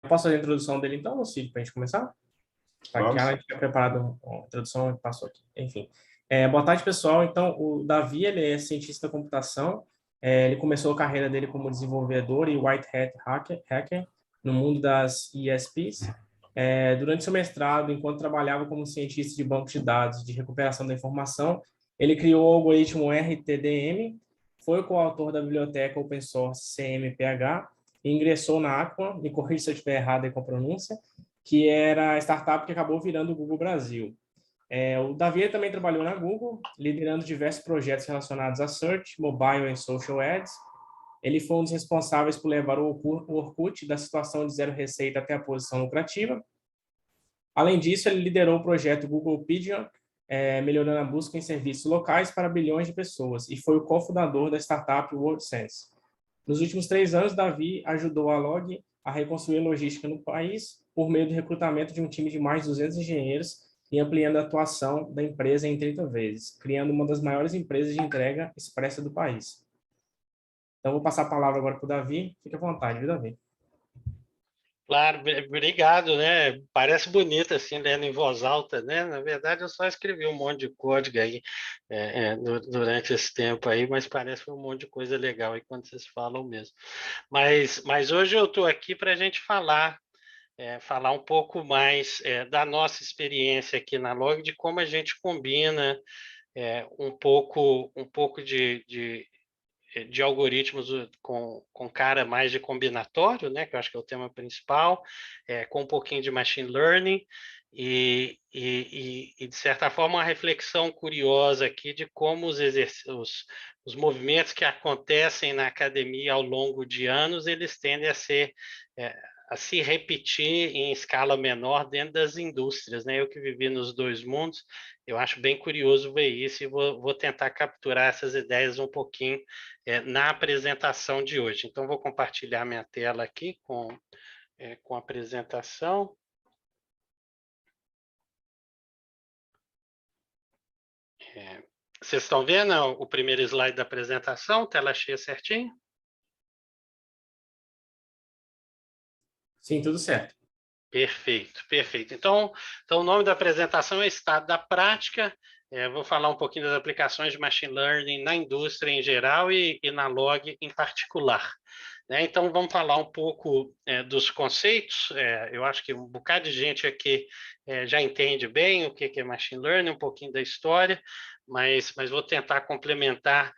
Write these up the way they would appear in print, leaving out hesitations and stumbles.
posso fazer a introdução dele então, Lucílio, para a gente começar? Tá, que a Vamos. gente tinha preparado uma introdução e passou aqui. Enfim. Boa tarde, pessoal. Então, o Davi, ele é cientista da computação. Ele começou a carreira dele como desenvolvedor e white hat hacker no mundo das ISPs. Durante seu mestrado, enquanto trabalhava como cientista de bancos de dados de recuperação da informação, ele criou o algoritmo RTDM, foi o coautor da biblioteca open source CMPH e ingressou na Aqua, me corrija se eu estiver errado aí com a pronúncia, que era a startup que acabou virando o Google Brasil. O Davi também trabalhou na Google, liderando diversos projetos relacionados a Search, Mobile e Social Ads. Ele foi um dos responsáveis por levar o Orkut da situação de zero receita até a posição lucrativa. Além disso, ele liderou o projeto Google Pigeon, melhorando a busca em serviços locais para bilhões de pessoas, e foi o cofundador da startup WordSense. Nos últimos 3 anos, Davi ajudou a Log a reconstruir a logística no país por meio do recrutamento de um time de mais de 200 engenheiros e ampliando a atuação da empresa em 30 vezes, criando uma das maiores empresas de entrega expressa do país. Então, vou passar a palavra agora para o Davi. Fique à vontade, viu, Davi? Claro, obrigado, né? Parece bonito assim, lendo em voz alta, né? Na verdade, eu só escrevi um monte de código aí durante esse tempo aí, mas parece um monte de coisa legal aí quando vocês falam mesmo. Mas hoje eu estou aqui para a gente falar um pouco mais da nossa experiência aqui na Log, de como a gente combina um pouco de algoritmos com cara mais de combinatório, né, que eu acho que é o tema principal, com um pouquinho de machine learning e de certa forma, uma reflexão curiosa aqui de como os movimentos que acontecem na academia ao longo de anos, eles tendem a se repetir em escala menor dentro das indústrias, né? Eu que vivi nos dois mundos, eu acho bem curioso ver isso e vou tentar capturar essas ideias um pouquinho na apresentação de hoje. Então, vou compartilhar minha tela aqui com a apresentação. Vocês estão vendo o primeiro slide da apresentação? Tela cheia certinho? Sim, tudo certo. Perfeito, perfeito. Então, o nome da apresentação é Estado da Prática. Vou falar um pouquinho das aplicações de Machine Learning na indústria em geral e na Log em particular. Então, vamos falar um pouco dos conceitos. Eu acho que um bocado de gente aqui já entende bem o que é Machine Learning, um pouquinho da história, mas vou tentar complementar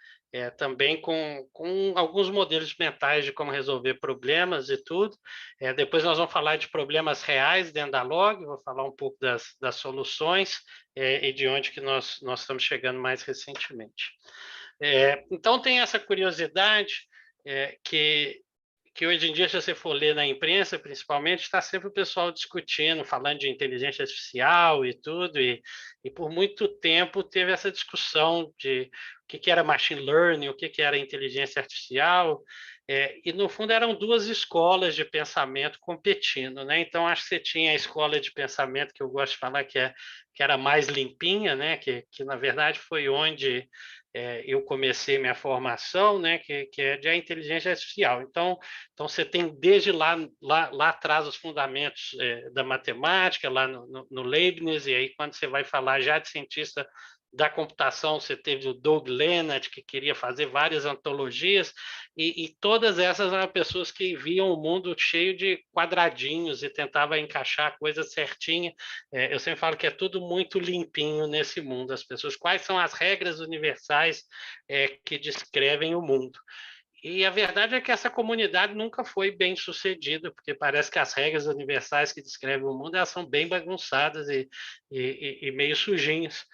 também com alguns modelos mentais de como resolver problemas e tudo. Depois nós vamos falar de problemas reais dentro da Log, vou falar um pouco das soluções e de onde que nós estamos chegando mais recentemente. Então, tem essa curiosidade que hoje em dia, se você for ler na imprensa, principalmente, está sempre o pessoal discutindo, falando de inteligência artificial e tudo, e por muito tempo teve essa discussão de o que era machine learning, o que era inteligência artificial, e no fundo eram duas escolas de pensamento competindo, né? Então, acho que você tinha a escola de pensamento, que eu gosto de falar que era mais limpinha, né? Que na verdade foi onde eu comecei minha formação, né, que é de inteligência artificial. Então você tem desde lá atrás os fundamentos da matemática, lá no Leibniz, e aí quando você vai falar já de cientista da computação, você teve o Doug Lenat, que queria fazer várias antologias, e todas essas eram pessoas que viam o mundo cheio de quadradinhos e tentava encaixar a coisa certinha. Eu sempre falo que é tudo muito limpinho nesse mundo. As pessoas, quais são as regras universais que descrevem o mundo? E a verdade é que essa comunidade nunca foi bem sucedida, porque parece que as regras universais que descrevem o mundo elas são bem bagunçadas e meio sujinhas.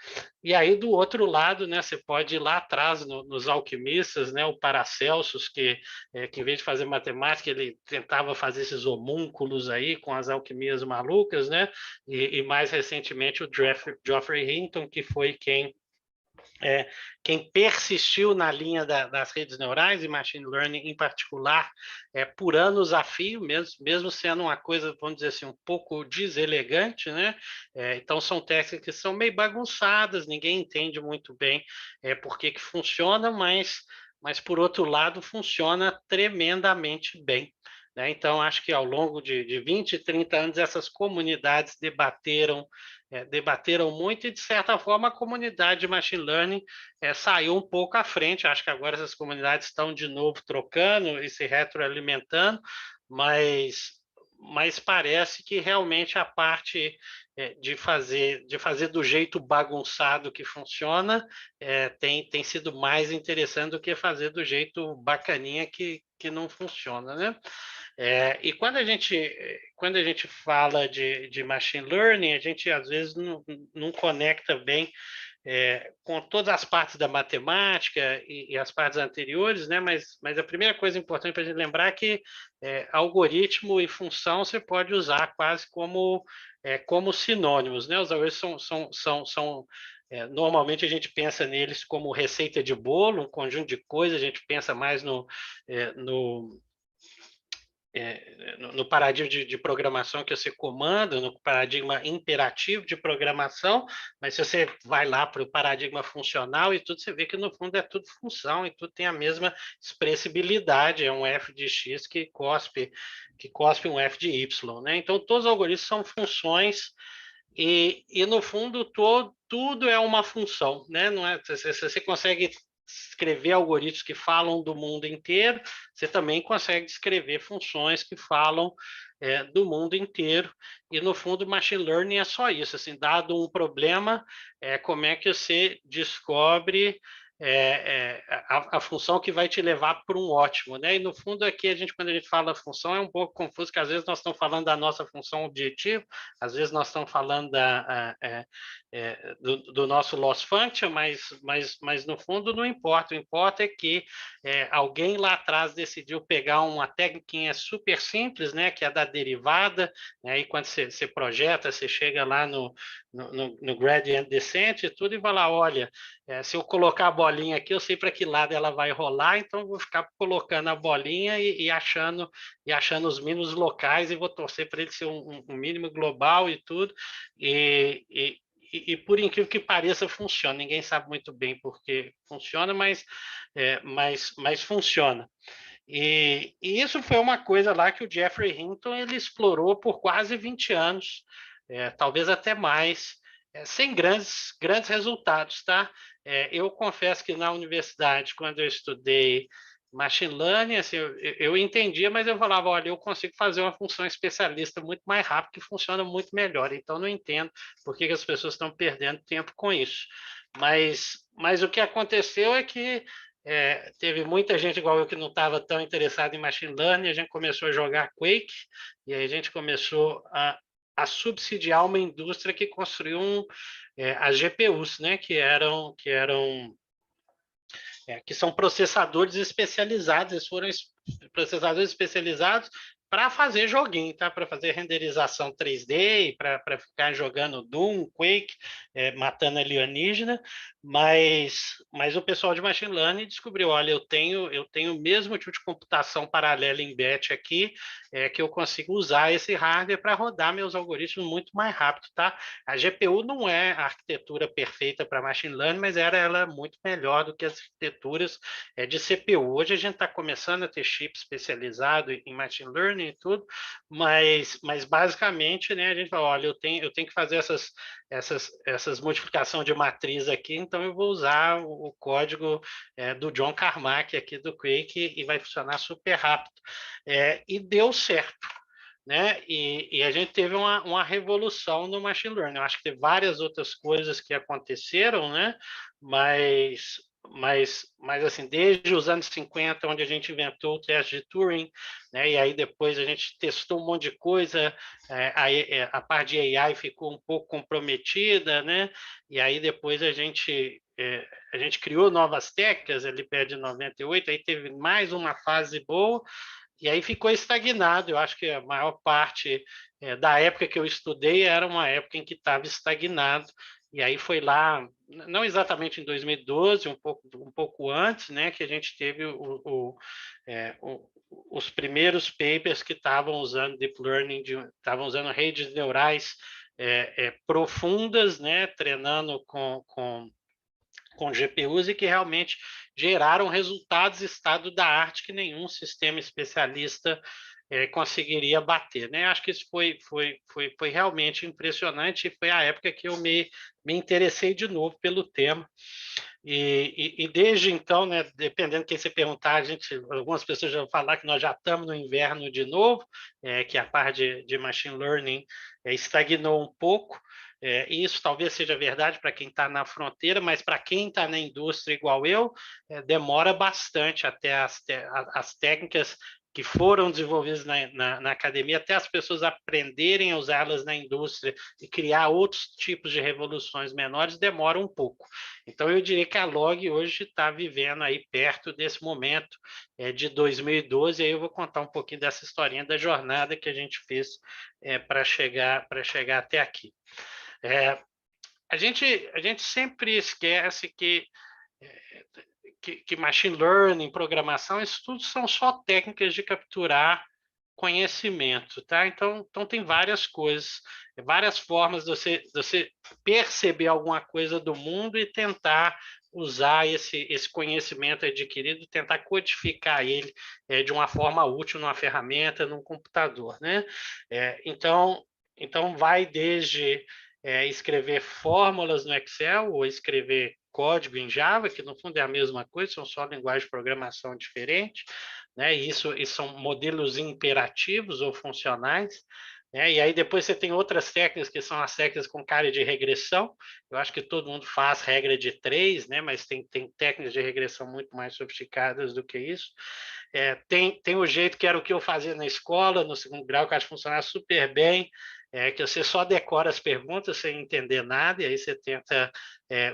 E aí, do outro lado, né, você pode ir lá atrás nos alquimistas, né, o Paracelsus, que em vez de fazer matemática, ele tentava fazer esses homúnculos aí com as alquimias malucas, né? E mais recentemente o Geoffrey Hinton, que foi quem persistiu na linha das redes neurais e machine learning em particular por anos a fio, mesmo sendo uma coisa, vamos dizer assim, um pouco deselegante, né? Então são técnicas que são meio bagunçadas, ninguém entende muito bem por que funciona, mas por outro lado funciona tremendamente bem. né? Então, acho que ao longo de 20, 30 anos, essas comunidades debateram muito e, de certa forma, a comunidade de Machine Learning saiu um pouco à frente. Acho que agora essas comunidades estão de novo trocando e se retroalimentando, mas parece que realmente a parte de fazer do jeito bagunçado que funciona tem sido mais interessante do que fazer do jeito bacaninha que não funciona, né? E quando a gente fala de machine learning, a gente às vezes não conecta bem com todas as partes da matemática e as partes anteriores, né? Mas a primeira coisa importante para a gente lembrar é que algoritmo e função você pode usar quase como sinônimos, né? Os algoritmos normalmente a gente pensa neles como receita de bolo, um conjunto de coisas, a gente pensa mais no paradigma de programação que você comanda, no paradigma imperativo de programação, mas se você vai lá para o paradigma funcional e tudo, você vê que no fundo é tudo função e tudo tem a mesma expressibilidade, é um f de x que cospe um f de y, né? Então, todos os algoritmos são funções e no fundo, tudo é uma função, né? Não é, você consegue escrever algoritmos que falam do mundo inteiro, você também consegue escrever funções que falam do mundo inteiro. E, no fundo, machine learning é só isso. Assim, dado um problema, como é que você descobre a função que vai te levar para um ótimo, né? E no fundo aqui quando a gente fala função é um pouco confuso, porque às vezes nós estamos falando da nossa função objetivo, às vezes nós estamos falando do nosso loss function, mas no fundo não importa. O importa é que alguém lá atrás decidiu pegar uma técnica super simples, né? Que é da derivada, né? E quando você projeta, você chega lá no gradient descent e tudo e vai lá, olha, se eu colocar a bolinha aqui, eu sei para que lado ela vai rolar, então eu vou ficar colocando a bolinha e achando os mínimos locais e vou torcer para ele ser um mínimo global e tudo. E por incrível que pareça, funciona. Ninguém sabe muito bem por que funciona, mas funciona. E isso foi uma coisa lá que o Geoffrey Hinton ele explorou por quase 20 anos, talvez até mais, sem grandes resultados, tá? Eu confesso que na universidade, quando eu estudei machine learning, assim, eu entendia, mas eu falava, olha, eu consigo fazer uma função especialista muito mais rápido, que funciona muito melhor. Então, não entendo por que as pessoas estão perdendo tempo com isso. Mas o que aconteceu é que teve muita gente igual eu que não estava tão interessado em machine learning, a gente começou a jogar Quake, e aí a gente começou a subsidiar uma indústria que construiu as GPUs, né, que são processadores especializados, eles foram processadores especializados para fazer joguinho, tá? Para fazer renderização 3D, para ficar jogando Doom, Quake, matando alienígena, mas o pessoal de Machine Learning descobriu, olha, eu tenho o mesmo tipo de computação paralela em batch aqui, que eu consigo usar esse hardware para rodar meus algoritmos muito mais rápido, tá? A GPU não é a arquitetura perfeita para Machine Learning, mas ela é muito melhor do que as arquiteturas de CPU. Hoje a gente está começando a ter chip especializado em Machine Learning e tudo, mas basicamente, né, a gente fala, olha, eu tenho que fazer essas modificações de matriz aqui, então eu vou usar o código do John Carmack aqui do Quake e vai funcionar super rápido. E deu certo. Né? E a gente teve uma revolução no machine learning. Eu acho que teve várias outras coisas que aconteceram, né? Mas assim, desde os anos 50, onde a gente inventou o teste de Turing, né? E aí depois a gente testou um monte de coisa, a parte de AI ficou um pouco comprometida, né? E aí depois a gente criou novas técnicas, ali perto de 98, aí teve mais uma fase boa, e aí ficou estagnado. Eu acho que a maior parte da época que eu estudei era uma época em que estava estagnado. E aí foi lá, não exatamente em 2012, um pouco antes, né, que a gente teve os primeiros papers que estavam usando deep learning, estavam usando redes neurais profundas, né, treinando com GPUs e que realmente geraram resultados estado da arte que nenhum sistema especialista conseguiria bater, né? Acho que isso foi realmente impressionante e foi a época que eu me interessei de novo pelo tema. E desde então, né, dependendo de quem você perguntar, algumas pessoas já vão falar que nós já estamos no inverno de novo, que a parte de machine learning estagnou um pouco. E isso talvez seja verdade para quem está na fronteira, mas para quem está na indústria igual eu, demora bastante até as técnicas que foram desenvolvidas na academia, até as pessoas aprenderem a usá-las na indústria e criar outros tipos de revoluções menores, demora um pouco. Então, eu diria que a Log hoje está vivendo aí perto desse momento de 2012, e aí eu vou contar um pouquinho dessa historinha da jornada que a gente fez para chegar até aqui. A gente sempre esquece que machine learning, programação, isso tudo são só técnicas de capturar conhecimento, tá? Então tem várias coisas, várias formas de você perceber alguma coisa do mundo e tentar usar esse conhecimento adquirido, tentar codificar ele de uma forma útil numa ferramenta, num computador, né? Então vai desde escrever fórmulas no Excel ou escrever código em Java, que no fundo é a mesma coisa, são só linguagens de programação diferentes, né? Isso são modelos imperativos ou funcionais, né? E aí depois você tem outras técnicas que são as técnicas com cara de regressão. Eu acho que todo mundo faz regra de 3, né? Mas tem técnicas de regressão muito mais sofisticadas do que isso. Tem o jeito que era o que eu fazia na escola, no segundo grau, que acho que funcionava super bem, que você só decora as perguntas sem entender nada, e aí você tenta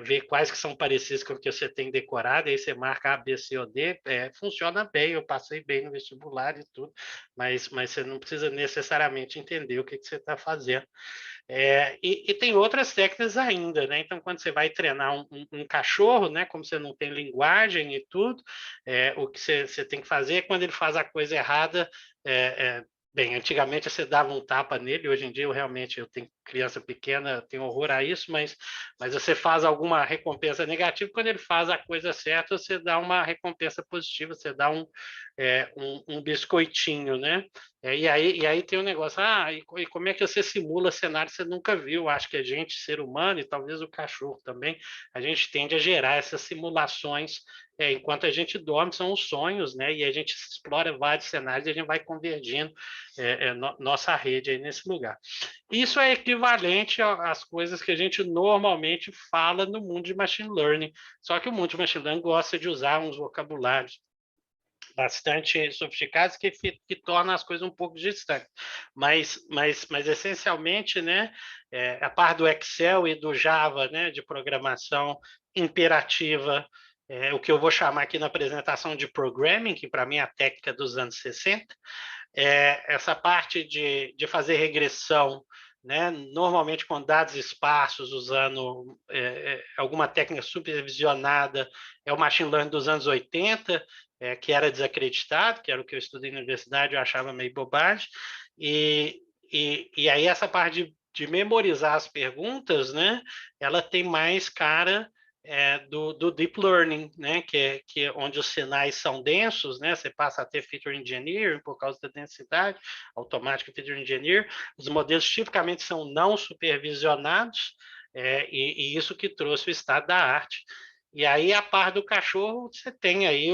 ver quais que são parecidos com o que você tem decorado, e aí você marca A, B, C ou D, funciona bem, eu passei bem no vestibular e tudo, mas você não precisa necessariamente entender o que você está fazendo. E tem outras técnicas ainda, né? Então, quando você vai treinar um cachorro, né? Como você não tem linguagem e tudo, o que você tem que fazer é quando ele faz a coisa errada, bem, antigamente você dava um tapa nele, hoje em dia eu tenho criança pequena, tenho horror a isso, mas você faz alguma recompensa negativa, quando ele faz a coisa certa, você dá uma recompensa positiva, você dá um biscoitinho, né? E aí tem um negócio, e como é que você simula cenário que você nunca viu? Acho que a gente, ser humano, e talvez o cachorro também, a gente tende a gerar essas simulações enquanto a gente dorme, são os sonhos, né? E a gente explora vários cenários e a gente vai convergindo nossa rede aí nesse lugar. Isso é equivalente às coisas que a gente normalmente fala no mundo de machine learning, só que o mundo de machine learning gosta de usar uns vocabulários bastante sofisticados que tornam as coisas um pouco distantes. Mas essencialmente, né, a parte do Excel e do Java, né, de programação imperativa, o que eu vou chamar aqui na apresentação de programming, que para mim é a técnica dos anos 60, essa parte de fazer regressão, né, normalmente com dados esparsos, usando alguma técnica supervisionada, é o machine learning dos anos 80, que era desacreditado, que era o que eu estudei na universidade, eu achava meio bobagem, e aí essa parte de memorizar as perguntas, né, ela tem mais cara do deep learning, né, que é onde os sinais são densos, né, você passa a ter feature engineering por causa da densidade, automática feature engineering, os modelos tipicamente são não supervisionados, e isso que trouxe o estado da arte. E aí, a par do cachorro, você tem aí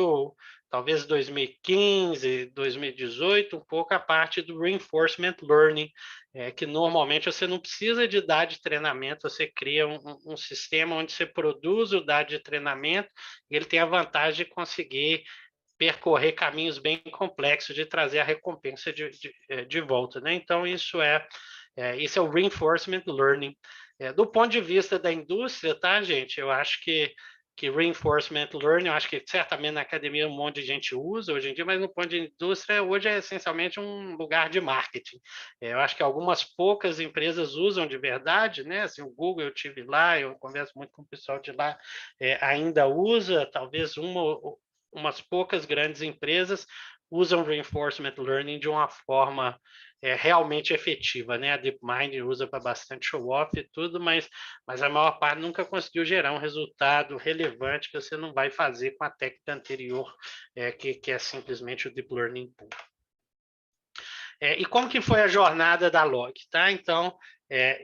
talvez 2015, 2018, um pouco a parte do reinforcement learning, que normalmente você não precisa de dado de treinamento, você cria um sistema onde você produz o dado de treinamento e ele tem a vantagem de conseguir percorrer caminhos bem complexos de trazer a recompensa de volta, né? Então, isso é o reinforcement learning. Do ponto de vista da indústria, tá, gente? Eu acho que reinforcement learning, eu acho que certamente na academia um monte de gente usa hoje em dia, mas no ponto de indústria, hoje é essencialmente um lugar de marketing. Eu acho que algumas poucas empresas usam de verdade, né? Assim, o Google, eu tive lá, eu converso muito com o pessoal de lá, ainda usa, talvez umas poucas grandes empresas usam reinforcement learning de uma forma realmente efetiva, né? A DeepMind usa para bastante show-off e tudo, mas a maior parte nunca conseguiu gerar um resultado relevante que você não vai fazer com a técnica anterior, que é simplesmente o Deep Learning puro. E como que foi a jornada da Log, tá? Então,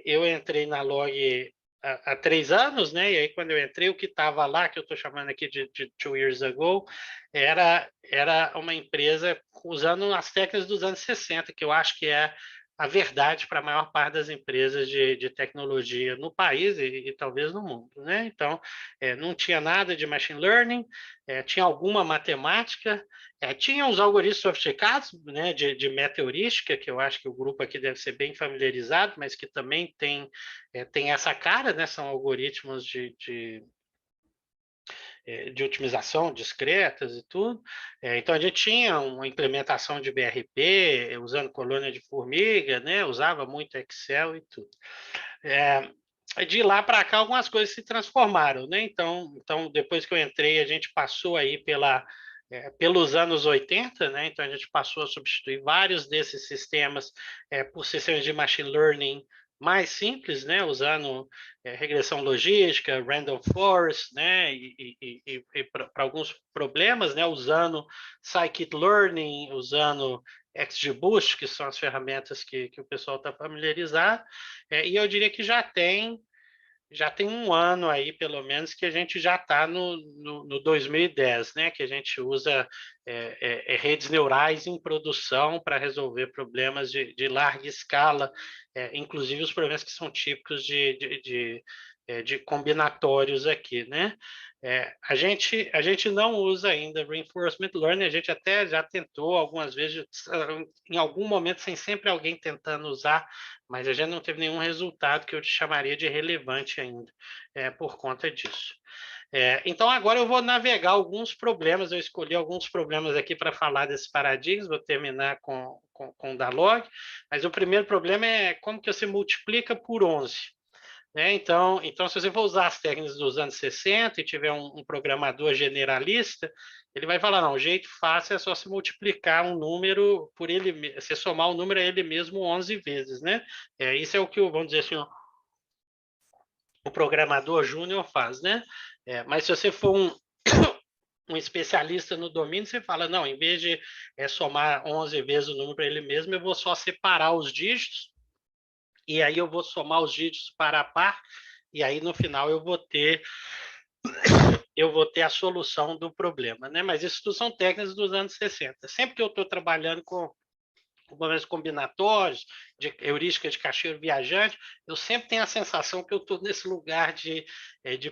eu entrei na Log há 3 anos, né? E aí, quando eu entrei, o que estava lá, que eu estou chamando aqui de 2 years ago, era uma empresa usando as técnicas dos anos 60, que eu acho que é a verdade para a maior parte das empresas de tecnologia no país e talvez no mundo, né? Então, não tinha nada de machine learning, tinha alguma matemática, tinha os algoritmos sofisticados, né, de meta-heurística, que eu acho que o grupo aqui deve ser bem familiarizado, mas que também tem essa cara, né? São algoritmos de otimização discretas e tudo. Então, a gente tinha uma implementação de BRP, usando colônia de formiga, né? Usava muito Excel e tudo. De lá para cá, algumas coisas se transformaram, né? Então, depois que eu entrei, a gente passou aí pelos anos 80, né? Então, a gente passou a substituir vários desses sistemas por sistemas de machine learning mais simples, né? Usando regressão logística, random forest, né? E para alguns problemas, né? Usando scikit-learning, usando XGBoost, que são as ferramentas que o pessoal está familiarizado. E eu diria que já tem 1 ano aí, pelo menos, que a gente já está no 2010, né? Que a gente usa redes neurais em produção para resolver problemas de larga escala, inclusive os problemas que são típicos de combinatórios aqui, né? A gente não usa ainda reinforcement learning, a gente até já tentou algumas vezes, em algum momento, sem sempre alguém tentando usar, mas a gente não teve nenhum resultado que eu te chamaria de relevante ainda, por conta disso. Então, agora eu vou navegar alguns problemas, eu escolhi alguns problemas aqui para falar desses paradigmas, vou terminar com o da log, mas o primeiro problema é como que você multiplica por 11. Então, se você for usar as técnicas dos anos 60 e tiver um programador generalista, ele vai falar, não, o jeito fácil é só se multiplicar um número por ele, você somar o número a ele mesmo 11 vezes, né? Isso é o que, vamos dizer assim, o programador júnior faz, né? Mas se você for um especialista no domínio, você fala, não, em vez de somar 11 vezes o número para ele mesmo, eu vou só separar os dígitos, e aí eu vou somar os dígitos par a par, e aí no final eu vou ter a solução do problema, né? Mas isso tudo são técnicas dos anos 60. Sempre que eu estou trabalhando com problemas combinatórios, de heurística de caixeiro viajante, eu sempre tenho a sensação que eu estou nesse lugar de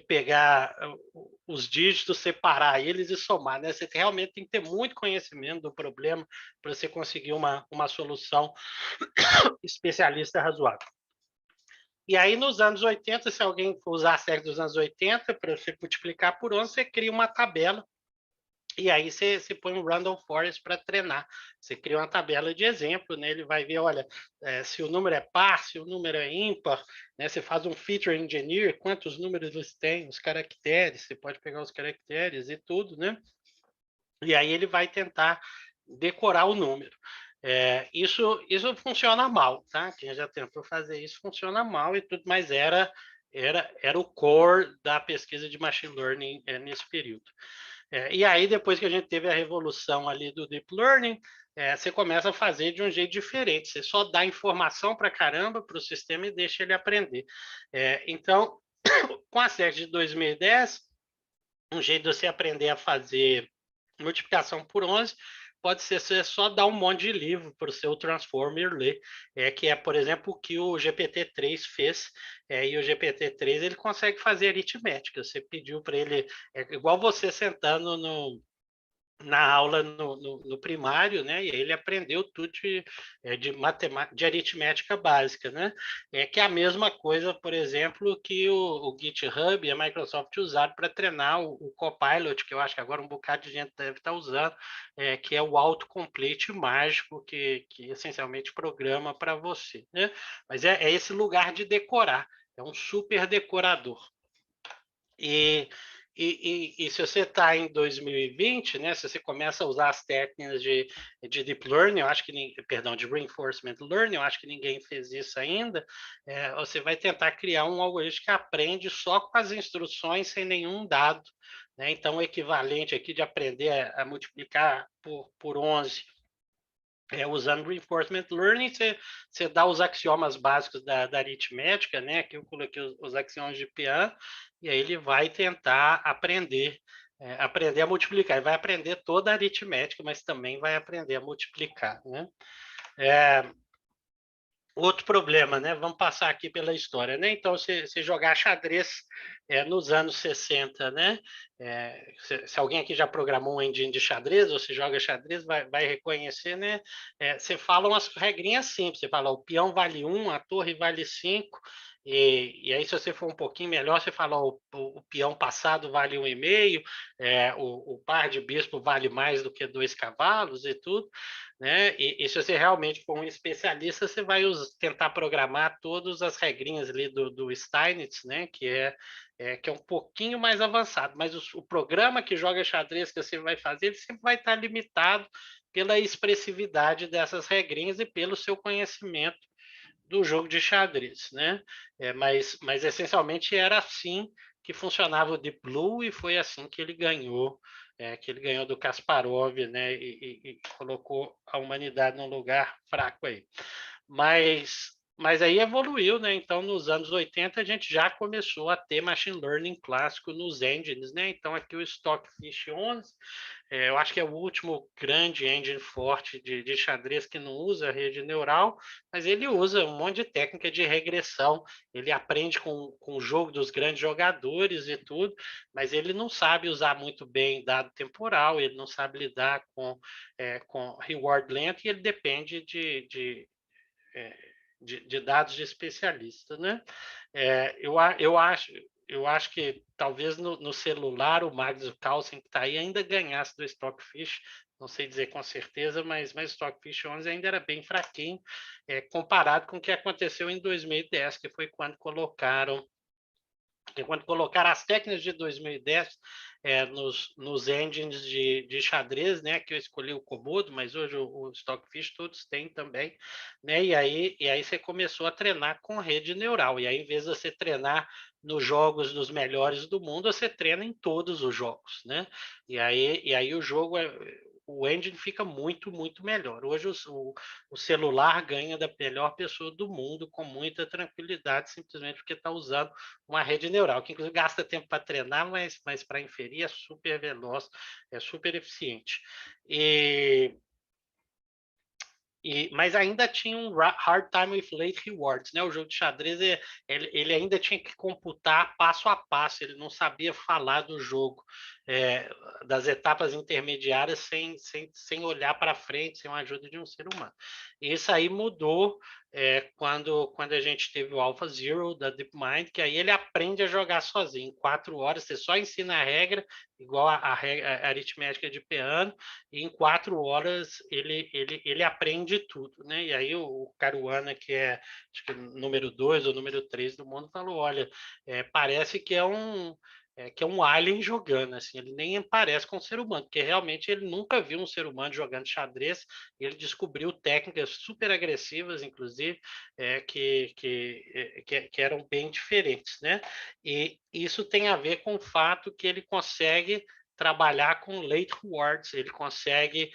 pegar os dígitos, separar eles e somar, né? Você realmente tem que ter muito conhecimento do problema para você conseguir uma solução especialista razoável. E aí, nos anos 80, se alguém usar a série dos anos 80, para você multiplicar por 11, você cria uma tabela. E aí você põe um random forest para treinar. Você cria uma tabela de exemplo, né? Ele vai ver, olha, se o número é par, se o número é ímpar, né? Você faz um feature engineer, quantos números você tem, os caracteres, você pode pegar os caracteres e tudo, né? E aí ele vai tentar decorar o número. Isso funciona mal, tá? Quem já tentou fazer isso funciona mal e tudo, mas era o core da pesquisa de machine learning nesse período. E aí, depois que a gente teve a revolução ali do deep learning, você começa a fazer de um jeito diferente. Você só dá informação para caramba para o sistema e deixa ele aprender. Então, com a série de 2010, um jeito de você aprender a fazer multiplicação por 11 pode ser você só dar um monte de livro para o seu Transformer ler, que é, por exemplo, o que o GPT-3 fez, e o GPT-3 ele consegue fazer aritmética. Você pediu para ele, igual você sentando na aula no primário, né? E aí ele aprendeu tudo de matemática, de aritmética básica, né? Que é a mesma coisa, por exemplo, que o GitHub e a Microsoft usaram para treinar o Copilot, que eu acho que agora um bocado de gente deve estar usando, que é o autocomplete mágico que essencialmente programa para você, né? Mas é esse lugar de decorar, é um super decorador. E se você está em 2020, né, se você começa a usar as técnicas de deep learning, eu acho que de reinforcement learning, eu acho que ninguém fez isso ainda, você vai tentar criar um algoritmo que aprende só com as instruções sem nenhum dado, né? Então, o equivalente aqui de aprender a multiplicar por 11 Usando Reinforcement Learning, você dá os axiomas básicos da aritmética, né? Aqui eu coloquei os axiomas de Peano, e aí ele vai tentar aprender a multiplicar. Ele vai aprender toda a aritmética, mas também vai aprender a multiplicar, né? Outro problema, né? Vamos passar aqui pela história, né? Então, se jogar xadrez nos anos 60, né? Se alguém aqui já programou um engine de xadrez, ou se joga xadrez, vai reconhecer, né? Você fala umas regrinhas simples, você fala o peão vale 1, a torre vale 5, e aí se você for um pouquinho melhor, você fala o peão passado vale 1,5, o par de bispo vale mais do que 2 cavalos e tudo, né? E se você realmente for um especialista, você vai tentar programar todas as regrinhas ali do Steinitz, né? Que é um pouquinho mais avançado, mas o programa que joga xadrez que você vai fazer, ele sempre vai estar limitado pela expressividade dessas regrinhas e pelo seu conhecimento do jogo de xadrez, né? Mas essencialmente era assim que funcionava o Deep Blue e foi assim que ele ganhou do Kasparov, né? E colocou a humanidade num lugar fraco aí. Mas aí evoluiu, né? Então, nos anos 80, a gente já começou a ter machine learning clássico nos engines, né? Então, aqui o Stockfish 11, eu acho que é o último grande engine forte de xadrez que não usa rede neural, mas ele usa um monte de técnica de regressão. Ele aprende com o jogo dos grandes jogadores e tudo, mas ele não sabe usar muito bem dado temporal, ele não sabe lidar com reward length e ele depende de dados de especialista, né? Eu acho que talvez no celular o Magnus Carlsen que está aí ainda ganhasse do Stockfish, não sei dizer com certeza, mas Stockfish 11 ainda era bem fraquinho, comparado com o que aconteceu em 2010, que foi quando colocaram as técnicas de 2010 nos engines de xadrez, né, que eu escolhi o Komodo, mas hoje o Stockfish todos têm também, né, e aí você começou a treinar com rede neural, e aí em vez de você treinar nos jogos dos melhores do mundo, você treina em todos os jogos, né, e aí o engine fica muito, muito melhor. Hoje o celular ganha da melhor pessoa do mundo com muita tranquilidade, simplesmente porque está usando uma rede neural, que inclusive gasta tempo para treinar, mas para inferir é super veloz, é super eficiente. Mas ainda tinha um hard time with late rewards, né? O jogo de xadrez ele ainda tinha que computar passo a passo, ele não sabia falar do jogo, das etapas intermediárias sem olhar para frente, sem a ajuda de um ser humano. Isso aí mudou quando a gente teve o AlphaZero da DeepMind, que aí ele aprende a jogar sozinho. Em 4 horas, você só ensina a regra, igual a aritmética de Peano, e em 4 horas ele aprende tudo, né? E aí o Caruana, que é acho que número 2 ou número 3 do mundo, falou: olha, parece que é um alien jogando, assim, ele nem parece com um ser humano, porque realmente ele nunca viu um ser humano jogando xadrez, ele descobriu técnicas super agressivas, inclusive, que eram bem diferentes, né? E isso tem a ver com o fato que ele consegue trabalhar com late rewards, ele consegue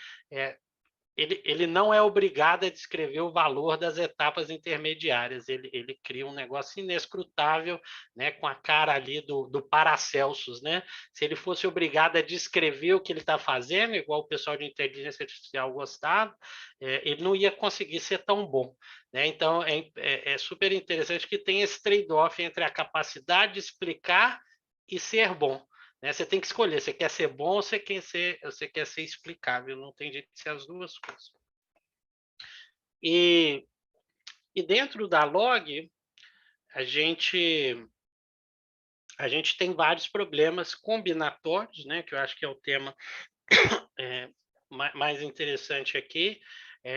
ele não é obrigado a descrever o valor das etapas intermediárias, ele cria um negócio inescrutável, né, com a cara ali do Paracelsus, né? Se ele fosse obrigado a descrever o que ele está fazendo, igual o pessoal de inteligência artificial gostava, ele não ia conseguir ser tão bom, né? Então é super interessante que tem esse trade-off entre a capacidade de explicar e ser bom, né? Você tem que escolher, você quer ser bom ou você quer ser explicável, não tem jeito de ser as duas coisas. E dentro da log, a gente tem vários problemas combinatórios, né? Que eu acho que é o tema mais interessante aqui,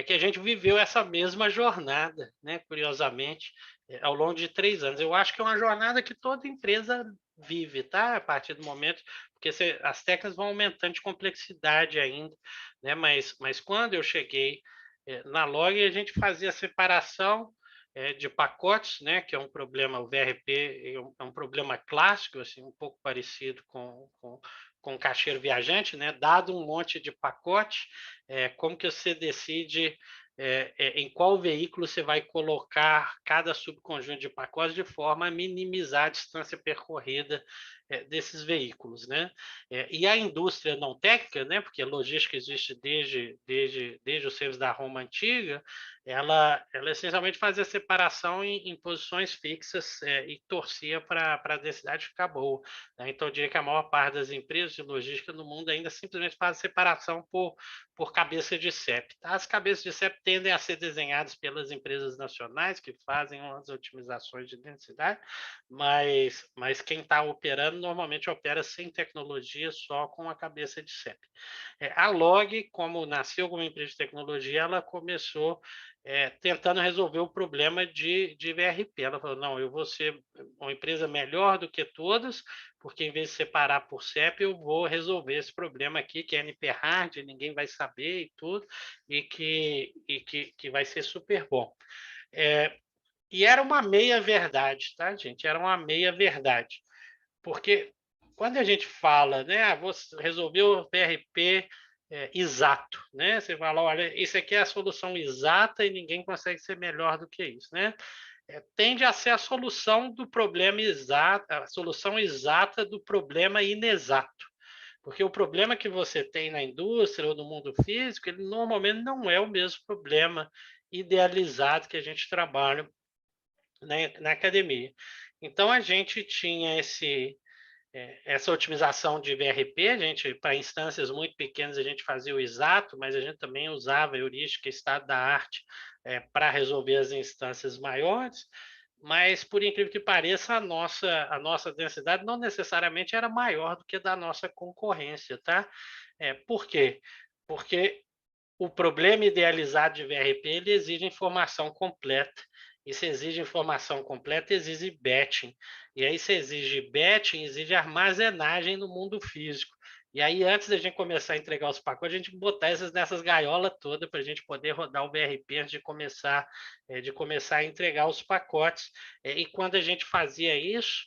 que a gente viveu essa mesma jornada, né? Curiosamente, ao longo de 3 anos. Eu acho que é uma jornada que toda empresa vive, tá? A partir do momento, porque as técnicas vão aumentando de complexidade ainda, né? Mas quando eu cheguei na log, a gente fazia a separação de pacotes, né? Que é um problema, o VRP é um problema clássico, assim, um pouco parecido com com caixeiro viajante, né? Dado um monte de pacote, como que você decide em qual veículo você vai colocar cada subconjunto de pacotes de forma a minimizar a distância percorrida desses veículos, né? E a indústria não técnica, né? Porque a logística existe desde os tempos da Roma antiga, ela essencialmente fazia separação em posições fixas e torcia para a densidade ficar boa, né? Então, eu diria que a maior parte das empresas de logística no mundo ainda simplesmente faz separação por cabeça de CEP. Tá? As cabeças de CEP tendem a ser desenhadas pelas empresas nacionais que fazem umas otimizações de densidade, mas quem está operando normalmente opera sem tecnologia, só com a cabeça de CEP. A Log, como nasceu como empresa de tecnologia, ela começou tentando resolver o problema de VRP. Ela falou, não, eu vou ser uma empresa melhor do que todas, porque em vez de separar por CEP, eu vou resolver esse problema aqui, que é NP-hard, ninguém vai saber e tudo, e que vai ser super bom. E era uma meia-verdade, tá, gente? Era uma meia-verdade. Porque quando a gente fala, né, você resolveu o PRP exato, né? Você fala, olha, isso aqui é a solução exata e ninguém consegue ser melhor do que isso, né? Tende a ser a solução do problema exato, a solução exata do problema inexato. Porque o problema que você tem na indústria ou no mundo físico, ele normalmente não é o mesmo problema idealizado que a gente trabalha na academia. Então, a gente tinha essa otimização de VRP, a gente, para instâncias muito pequenas, a gente fazia o exato, mas a gente também usava a heurística estado da arte para resolver as instâncias maiores, mas, por incrível que pareça, a nossa densidade não necessariamente era maior do que da nossa concorrência, tá? Por quê? Porque o problema idealizado de VRP ele exige informação completa. E se exige informação completa, exige batching. E aí, se exige batching, exige armazenagem no mundo físico. E aí, antes da gente começar a entregar os pacotes, a gente botar essas nessas gaiolas todas para a gente poder rodar o VRP antes de começar a entregar os pacotes. E quando a gente fazia isso,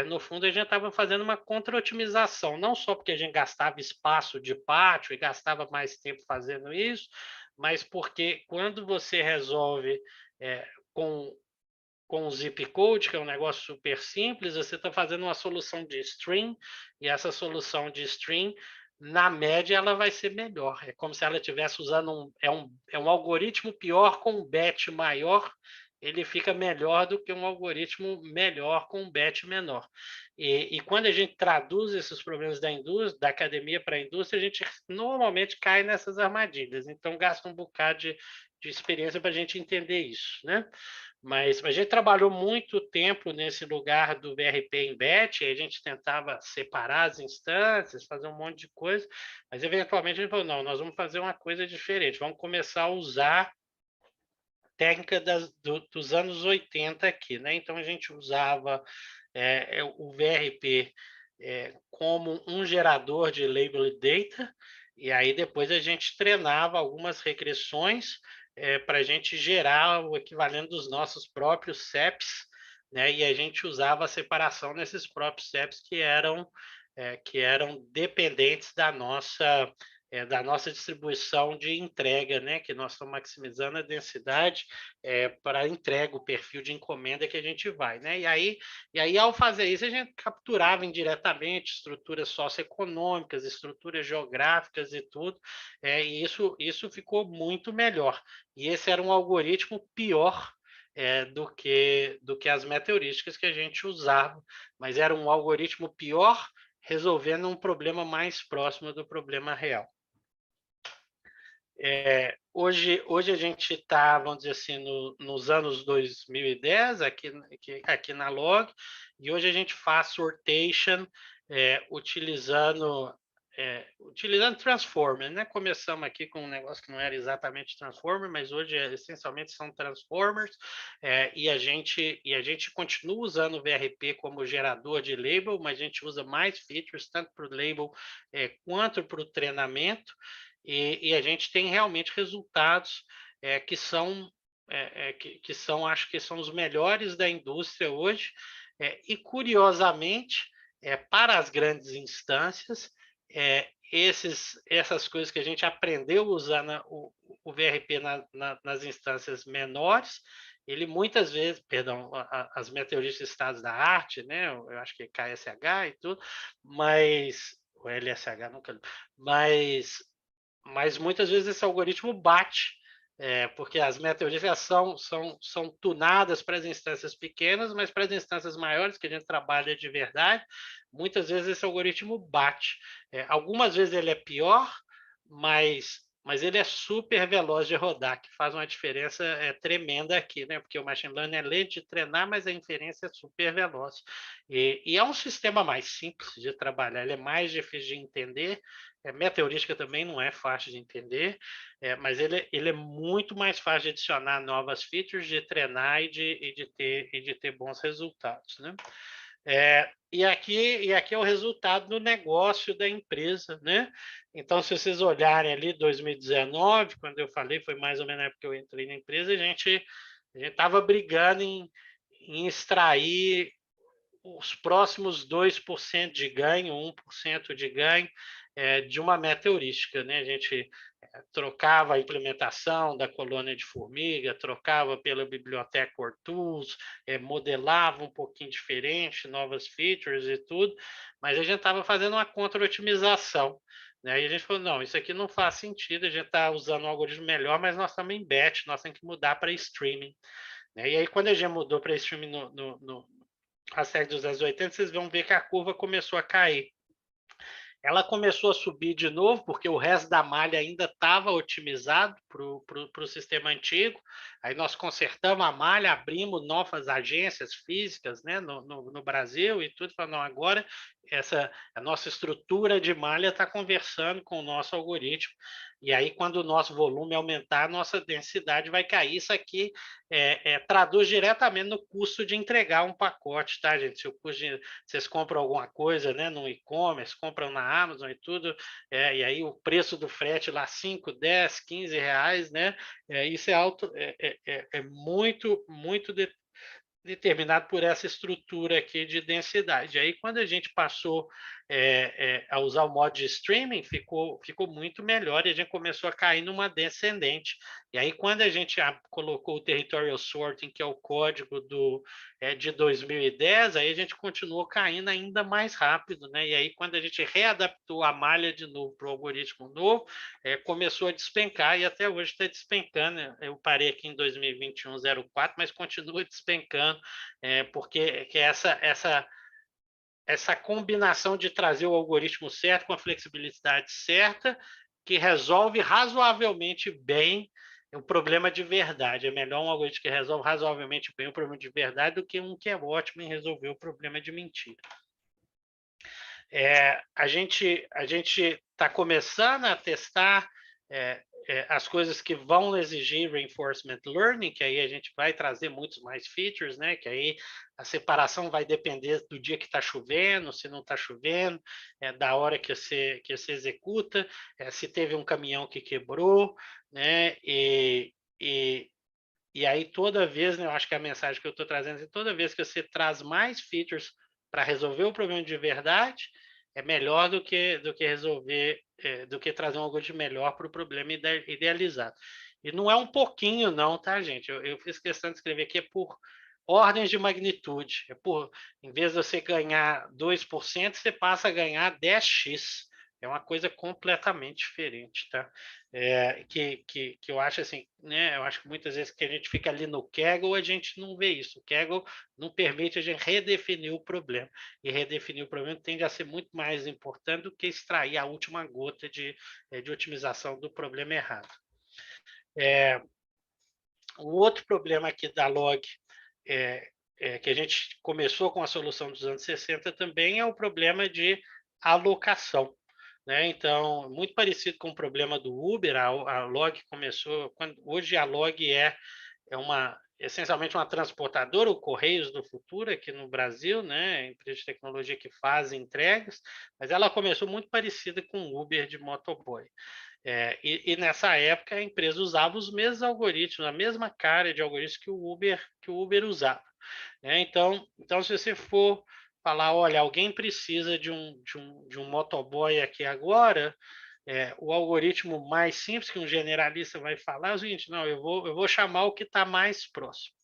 no fundo, a gente estava fazendo uma contra-otimização, não só porque a gente gastava espaço de pátio e gastava mais tempo fazendo isso, mas porque quando você resolve com, com o zip code, que é um negócio super simples, você está fazendo uma solução de string, e essa solução de string, na média, ela vai ser melhor. É como se ela estivesse usando um algoritmo pior com um batch maior, ele fica melhor do que um algoritmo melhor com um batch menor. E quando a gente traduz esses problemas da indústria, da academia para a indústria, a gente normalmente cai nessas armadilhas. Então, gasta um bocado de experiência para a gente entender isso, né? Mas a gente trabalhou muito tempo nesse lugar do VRP em batch, a gente tentava separar as instâncias, fazer um monte de coisa, mas eventualmente a gente falou, não, nós vamos fazer uma coisa diferente, vamos começar a usar técnica dos anos 80 aqui, né? Então a gente usava o VRP como um gerador de label data, e aí depois a gente treinava algumas regressões para a gente gerar o equivalente dos nossos próprios CEPs, né? E a gente usava a separação nesses próprios CEPs que eram dependentes da nossa distribuição de entrega, né? Que nós estamos maximizando a densidade para entrega, o perfil de encomenda que a gente vai, né? E aí, ao fazer isso, a gente capturava indiretamente estruturas socioeconômicas, estruturas geográficas e tudo, e isso ficou muito melhor. E esse era um algoritmo pior do que as metaheurísticas que a gente usava, mas era um algoritmo pior resolvendo um problema mais próximo do problema real. Hoje a gente está, vamos dizer assim, nos anos 2010, aqui na Log, e hoje a gente faz sortation utilizando Transformer, né? Começamos aqui com um negócio que não era exatamente Transformer, mas hoje essencialmente são Transformers, e a gente continua usando o VRP como gerador de label, mas a gente usa mais features, tanto para o label quanto para o treinamento, e a gente tem realmente resultados que são, acho que são os melhores da indústria hoje, e curiosamente, para as grandes instâncias, essas coisas que a gente aprendeu a usar o VRP nas instâncias menores, ele muitas vezes, perdão, as meteoristas de estados da arte, né? Eu acho que é KSH e tudo, mas o LSH nunca, mas muitas vezes esse algoritmo bate, porque as meteoristas são tunadas para as instâncias pequenas, mas para as instâncias maiores, que a gente trabalha de verdade, muitas vezes esse algoritmo bate. Algumas vezes ele é pior, mas ele é super veloz de rodar, que faz uma diferença tremenda aqui, né? Porque o machine learning é lento de treinar, mas a inferência é super veloz. E é um sistema mais simples de trabalhar, ele é mais difícil de entender. Meteorística também não é fácil de entender, mas ele é muito mais fácil de adicionar novas features, de treinar e de ter bons resultados, né? E aqui é o resultado do negócio da empresa, né? Então, se vocês olharem ali 2019, quando eu falei, foi mais ou menos na época que eu entrei na empresa, a gente estava brigando em extrair os próximos 2% de ganho, 1% de ganho de uma meta heurística, né? A gente trocava a implementação da colônia de formiga, trocava pela biblioteca OrTools, modelava um pouquinho diferente, novas features e tudo, mas a gente estava fazendo uma contra-otimização. Né? E a gente falou, não, isso aqui não faz sentido, a gente está usando um algoritmo melhor, mas nós estamos em batch, nós temos que mudar para streaming. Né? E aí, quando a gente mudou para streaming a série dos 1080, vocês vão ver que a curva começou a cair. Ela começou a subir de novo, porque o resto da malha ainda estava otimizado para o sistema antigo. Aí nós consertamos a malha, abrimos novas agências físicas, né, no Brasil e tudo. Falando, não, agora a nossa estrutura de malha está conversando com o nosso algoritmo. E aí, quando o nosso volume aumentar, a nossa densidade vai cair. Isso aqui traduz diretamente no custo de entregar um pacote, tá, gente? Se o custo vocês compram alguma coisa, né, no e-commerce, compram na Amazon e tudo, e aí o preço do frete lá 5, 10, 15 reais, né? Isso é muito determinado por essa estrutura aqui de densidade. Aí, quando a gente passou a usar o modo de streaming, ficou muito melhor e a gente começou a cair numa descendente. E aí, quando a gente colocou o Territorial Sorting, que é o código de 2010, aí a gente continuou caindo ainda mais rápido. Né? E aí, quando a gente readaptou a malha de novo para o algoritmo novo, começou a despencar e até hoje está despencando. Eu parei aqui em 2021-04, mas continua despencando, porque essa combinação de trazer o algoritmo certo com a flexibilidade certa, que resolve razoavelmente bem o problema de verdade. É melhor um algoritmo que resolve razoavelmente bem o problema de verdade do que um que é ótimo em resolver o problema de mentira. A gente está começando a testar as coisas que vão exigir reinforcement learning, que aí a gente vai trazer muitos mais features, né? Que aí a separação vai depender do dia que está chovendo, se não está chovendo, da hora que você executa, se teve um caminhão que quebrou, né? E aí toda vez, né, eu acho que a mensagem que eu estou trazendo é toda vez que você traz mais features para resolver o problema de verdade, é melhor do que resolver, do que trazer um algoritmo melhor para o problema idealizado. E não é um pouquinho, não, tá, gente? Eu fiz questão de escrever aqui, é por ordens de magnitude. Em vez de você ganhar 2%, você passa a ganhar 10x. É uma coisa completamente diferente, tá? Que eu acho assim, né? Eu acho que muitas vezes que a gente fica ali no Kaggle, a gente não vê isso. O Kaggle não permite a gente redefinir o problema. E redefinir o problema tende a ser muito mais importante do que extrair a última gota de otimização do problema errado. O outro problema aqui da log que a gente começou com a solução dos anos 60 também é o problema de alocação. Né? Então, muito parecido com o problema do Uber, a log começou... hoje a log é essencialmente uma transportadora, o Correios do Futuro aqui no Brasil, né? Empresa de tecnologia que faz entregas, mas ela começou muito parecida com o Uber de motoboy. E nessa época a empresa usava os mesmos algoritmos, a mesma cara de algoritmos que o Uber usava. Né? Então, se você for falar, olha, alguém precisa de um motoboy aqui agora, o algoritmo mais simples que um generalista vai falar é o seguinte, não, eu vou chamar o que está mais próximo.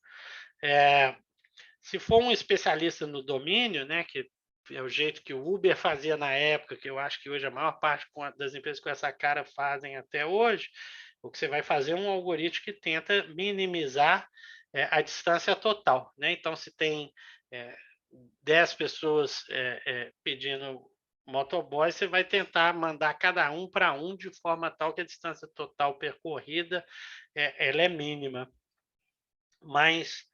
Se for um especialista no domínio, né, que é o jeito que o Uber fazia na época, que eu acho que hoje a maior parte das empresas com essa cara fazem até hoje, o que você vai fazer é um algoritmo que tenta minimizar a distância total. Né? Então, se tem 10 pessoas pedindo motoboy, você vai tentar mandar cada um para um de forma tal que a distância total percorrida ela é mínima. Mas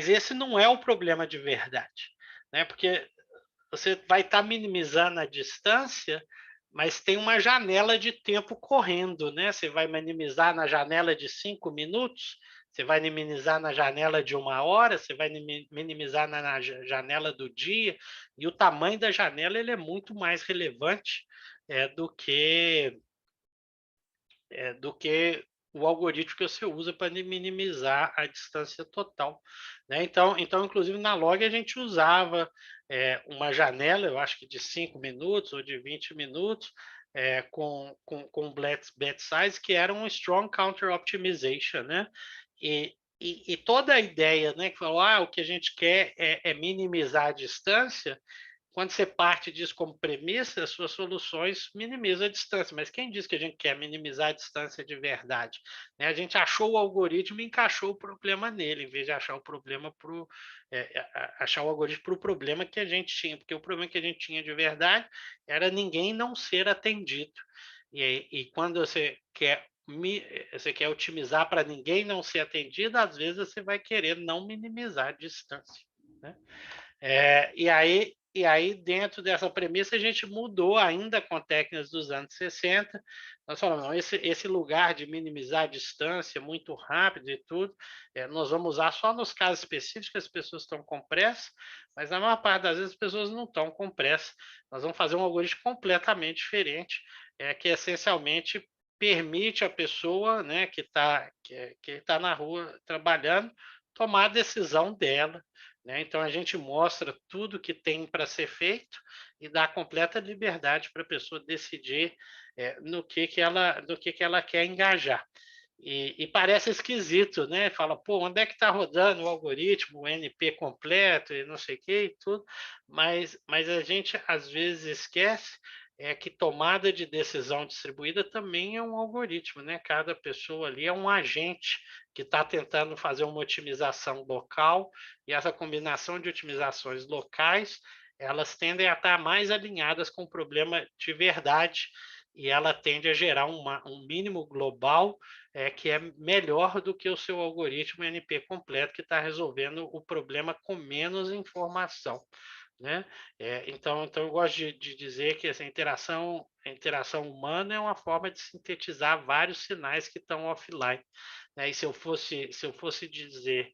esse não é o problema de verdade, né? Porque você vai estar minimizando a distância, mas tem uma janela de tempo correndo, né? Você vai minimizar na janela de 5 minutos, você vai minimizar na janela de 1 hora, você vai minimizar na janela do dia, e o tamanho da janela ele é muito mais relevante do que o algoritmo que você usa para minimizar a distância total. Né? Então, inclusive, na log a gente usava uma janela, eu acho que de 5 minutos ou de 20 minutos, com bet size, que era um strong counter optimization. Né? E toda a ideia, né, que falou, o que a gente quer é minimizar a distância. Quando você parte disso como premissa, as suas soluções minimizam a distância. Mas quem diz que a gente quer minimizar a distância de verdade? Né? A gente achou o algoritmo e encaixou o problema nele, em vez de achar o problema achar o algoritmo para o problema que a gente tinha. Porque o problema que a gente tinha de verdade era ninguém não ser atendido. E quando você quer otimizar para ninguém não ser atendido, às vezes você vai querer não minimizar a distância. Né? E aí, dentro dessa premissa, a gente mudou ainda com técnicas dos anos 60. Nós falamos, não, esse lugar de minimizar a distância muito rápido e tudo, nós vamos usar só nos casos específicos que as pessoas estão com pressa, mas na maior parte das vezes as pessoas não estão com pressa. Nós vamos fazer um algoritmo completamente diferente, que essencialmente permite a pessoa, né, que tá na rua trabalhando tomar a decisão dela. Né? Então, a gente mostra tudo que tem para ser feito e dá completa liberdade para a pessoa decidir no que ela quer engajar. E parece esquisito, né? Fala, pô, onde é que está rodando o algoritmo, o NP completo e não sei o que e tudo, mas a gente às vezes esquece que tomada de decisão distribuída também é um algoritmo, né? Cada pessoa ali é um agente que está tentando fazer uma otimização local, e essa combinação de otimizações locais, elas tendem a estar mais alinhadas com o problema de verdade, e ela tende a gerar um mínimo global que é melhor do que o seu algoritmo NP completo, que está resolvendo o problema com menos informação. Né? Então, eu gosto de dizer que essa a interação humana é uma forma de sintetizar vários sinais que estão offline. Né? E se eu fosse dizer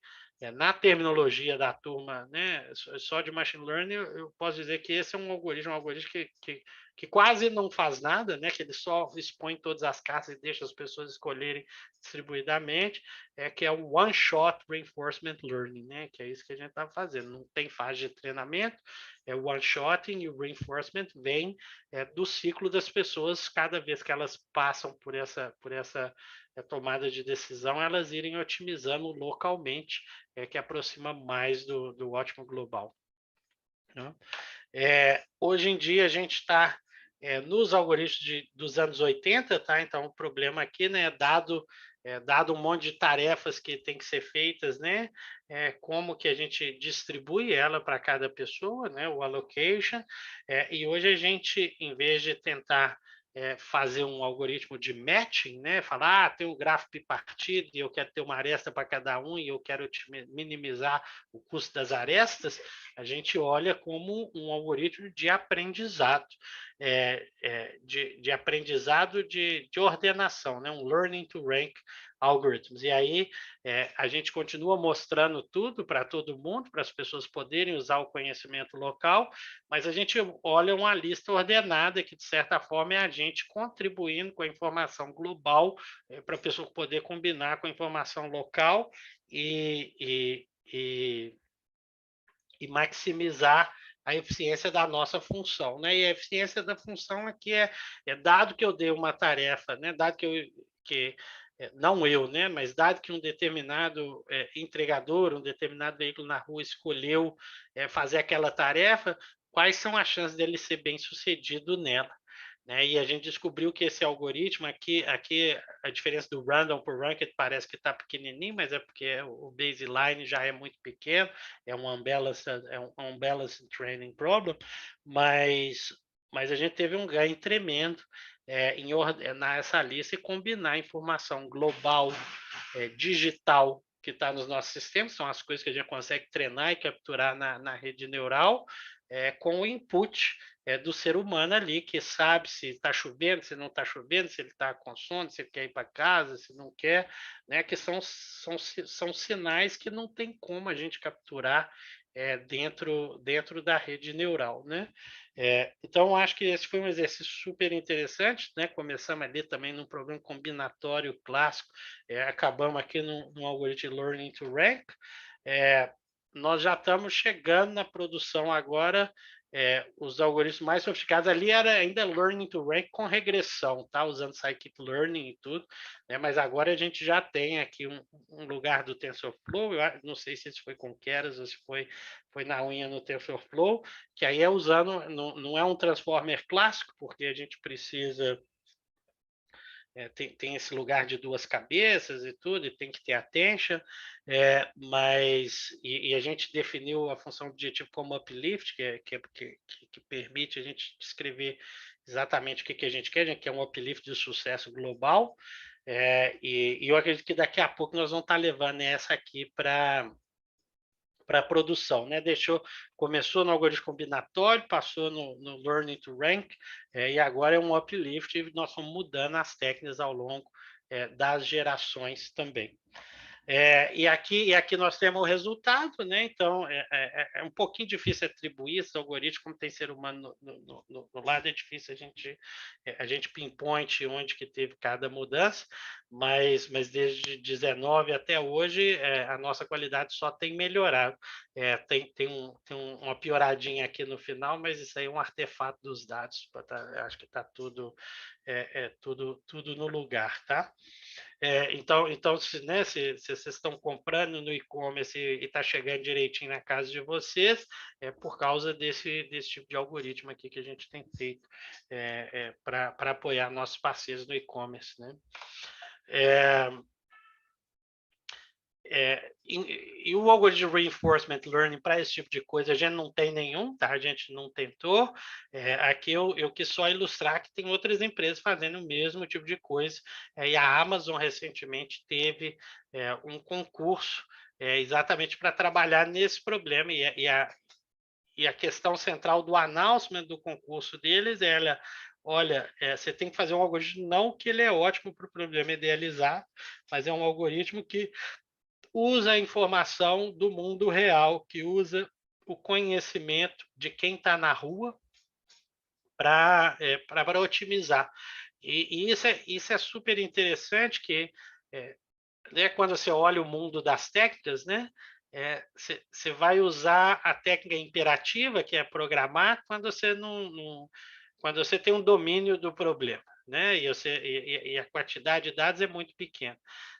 na terminologia da turma, né, só de machine learning, eu posso dizer que esse é um algoritmo que quase não faz nada, né, que ele só expõe todas as caixas e deixa as pessoas escolherem distribuidamente, que é o one-shot reinforcement learning, né, que é isso que a gente está fazendo. Não tem fase de treinamento, o one-shotting e o reinforcement vem do ciclo das pessoas, cada vez que elas passam por essa tomada de decisão, elas irem otimizando localmente, que aproxima mais do ótimo global. Né? Hoje em dia, a gente está nos algoritmos dos anos 80, tá? Então, o problema aqui, né, dado um monte de tarefas que tem que ser feitas, né, como que a gente distribui ela para cada pessoa, né, o allocation, e hoje a gente, em vez de tentar fazer um algoritmo de matching, né? Falar, tem um gráfico bipartido e eu quero ter uma aresta para cada um e eu quero minimizar o custo das arestas, a gente olha como um algoritmo de aprendizado, de aprendizado de ordenação, né? Um learning to rank algorithms. E aí a gente continua mostrando tudo para todo mundo, para as pessoas poderem usar o conhecimento local, mas a gente olha uma lista ordenada que, de certa forma, é a gente contribuindo com a informação global para a pessoa poder combinar com a informação local e maximizar a eficiência da nossa função, né? E a eficiência da função aqui é dado que eu dei uma tarefa, né? Dado que não eu, né? Mas dado que um determinado entregador, um determinado veículo na rua escolheu fazer aquela tarefa, quais são as chances dele ser bem sucedido nela? Né? E a gente descobriu que esse algoritmo aqui a diferença do random por ranked parece que está pequenininho, mas é porque o baseline já é muito pequeno, é um unbalanced training problem, mas a gente teve um ganho tremendo em ordenar essa lista e combinar a informação global, digital, que está nos nossos sistemas, são as coisas que a gente consegue treinar e capturar na rede neural, com o input do ser humano ali, que sabe se está chovendo, se não está chovendo, se ele está com sono, se ele quer ir para casa, se não quer, né? Que são sinais que não tem como a gente capturar dentro da rede neural, né? Então, acho que esse foi um exercício super interessante, né? Começamos ali também num problema combinatório clássico, acabamos aqui num algoritmo Learning to Rank. Nós já estamos chegando na produção agora, os algoritmos mais sofisticados ali era ainda Learning to Rank com regressão, tá? Usando Scikit-learn e tudo, né? Mas agora a gente já tem aqui um lugar do TensorFlow, eu não sei se isso foi com Keras ou se foi na unha no TensorFlow, que aí é usando, não é um transformer clássico, porque a gente precisa tem esse lugar de duas cabeças e tudo, e tem que ter attention, e a gente definiu a função objetivo como uplift, que permite a gente descrever exatamente o que a gente quer um uplift de sucesso global, e eu acredito que daqui a pouco nós vamos estar levando essa aqui para a produção, né? Começou no algoritmo combinatório, passou no Learning to Rank, e agora é um uplift, e nós vamos mudando as técnicas ao longo das gerações também. E aqui nós temos o resultado, né? Então é um pouquinho difícil atribuir esse algoritmo, como tem ser humano no lado, é difícil a gente pinpoint onde que teve cada mudança, mas desde 19 até hoje a nossa qualidade só tem melhorado. Tem uma pioradinha aqui no final, mas isso aí é um artefato dos dados. Acho que está tudo no lugar, tá? Então se vocês estão comprando no e-commerce e está chegando direitinho na casa de vocês, é por causa desse tipo de algoritmo aqui que a gente tem feito para apoiar nossos parceiros no e-commerce, né? E o algoritmo de reinforcement learning para esse tipo de coisa a gente não tem nenhum, tá? A gente não tentou. Aqui eu quis só ilustrar que tem outras empresas fazendo o mesmo tipo de coisa. E a Amazon recentemente teve um concurso exatamente para trabalhar nesse problema. E a questão central do announcement do concurso deles é: olha, você tem que fazer um algoritmo, não que ele é ótimo para o problema idealizado, mas é um algoritmo que usa a informação do mundo real, que usa o conhecimento de quem está na rua para otimizar. E isso é super interessante, que quando você olha o mundo das técnicas, né? Você vai usar a técnica imperativa, que é programar, quando você tem um domínio do problema, né? E a quantidade de dados é muito pequena.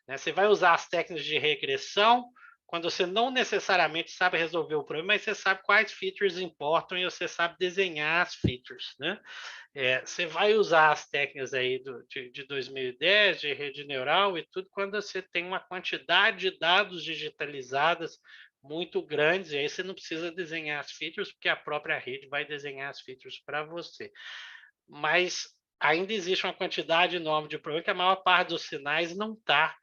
Né? Você vai usar as técnicas de regressão quando você não necessariamente sabe resolver o problema, mas você sabe quais features importam e você sabe desenhar as features, né? Você vai usar as técnicas aí de 2010, de rede neural e tudo, quando você tem uma quantidade de dados digitalizadas muito grandes, e aí você não precisa desenhar as features, porque a própria rede vai desenhar as features para você. Mas ainda existe uma quantidade enorme de problemas que a maior parte dos sinais não está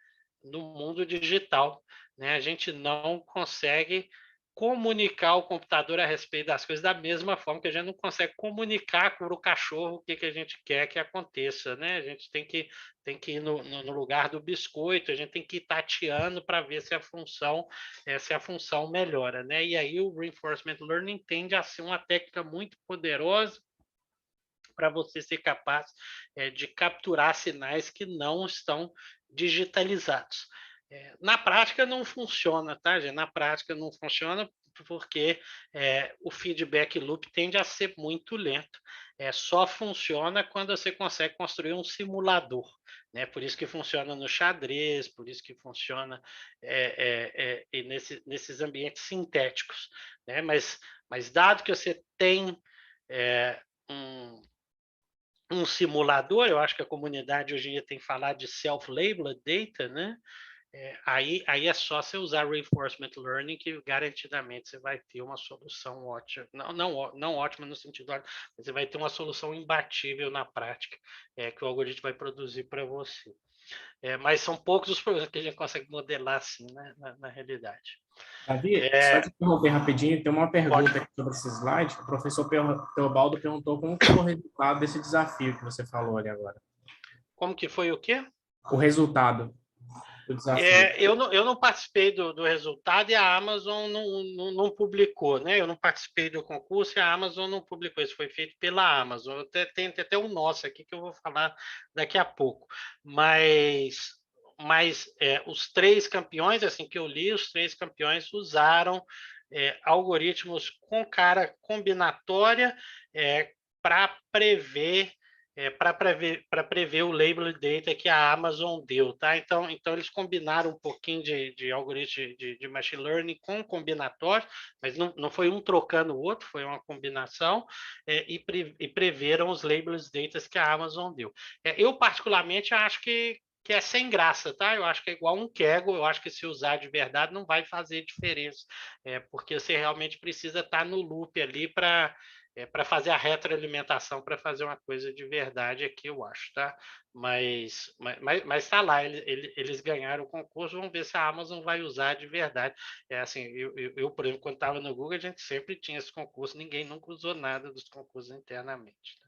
no mundo digital, né? A gente não consegue comunicar ao computador a respeito das coisas da mesma forma que a gente não consegue comunicar para o cachorro o que a gente quer que aconteça, né? A gente tem que ir no lugar do biscoito, a gente tem que ir tateando para ver se a função melhora, né? E aí o reinforcement learning tende a ser uma técnica muito poderosa para você ser capaz de capturar sinais que não estão digitalizados. Na prática não funciona, tá, gente? Na prática não funciona porque o feedback loop tende a ser muito lento. Só funciona quando você consegue construir um simulador, né? Por isso que funciona no xadrez, por isso que funciona nesses ambientes sintéticos, né? Mas dado que você tem um simulador, eu acho que a comunidade hoje em dia tem falado de self-labeled data, né? Aí é só você usar Reinforcement Learning que garantidamente você vai ter uma solução ótima. Não ótima no sentido, mas você vai ter uma solução imbatível na prática, que o algoritmo vai produzir para você. Mas são poucos os problemas que a gente consegue modelar assim, né, na realidade. Davi, só te interromper rapidinho, tem uma Pode. pergunta aqui sobre esse slide. O professor Teobaldo perguntou como foi o resultado desse desafio que você falou ali agora. Como que foi o quê? O resultado do desafio. Eu não participei do resultado e a Amazon não publicou, né? Eu não participei do concurso e a Amazon não publicou. Isso foi feito pela Amazon. Tem até o nosso aqui que eu vou falar daqui a pouco. Mas os três campeões, assim que eu li, os três campeões usaram algoritmos com cara combinatória para prever para prever o label data que a Amazon deu, tá? Então eles combinaram um pouquinho de algoritmo de machine learning com combinatório, mas não foi um trocando o outro, foi uma combinação, e preveram os labels data que a Amazon deu. Eu, particularmente, acho que é sem graça, tá? Eu acho que é igual um Kaggle, eu acho que se usar de verdade não vai fazer diferença, porque você realmente precisa estar no loop ali para fazer a retroalimentação, para fazer uma coisa de verdade aqui, eu acho, tá? Mas tá lá, eles ganharam o concurso, vamos ver se a Amazon vai usar de verdade. Assim, eu por exemplo, quando estava no Google, a gente sempre tinha esse concurso, ninguém nunca usou nada dos concursos internamente. Tá?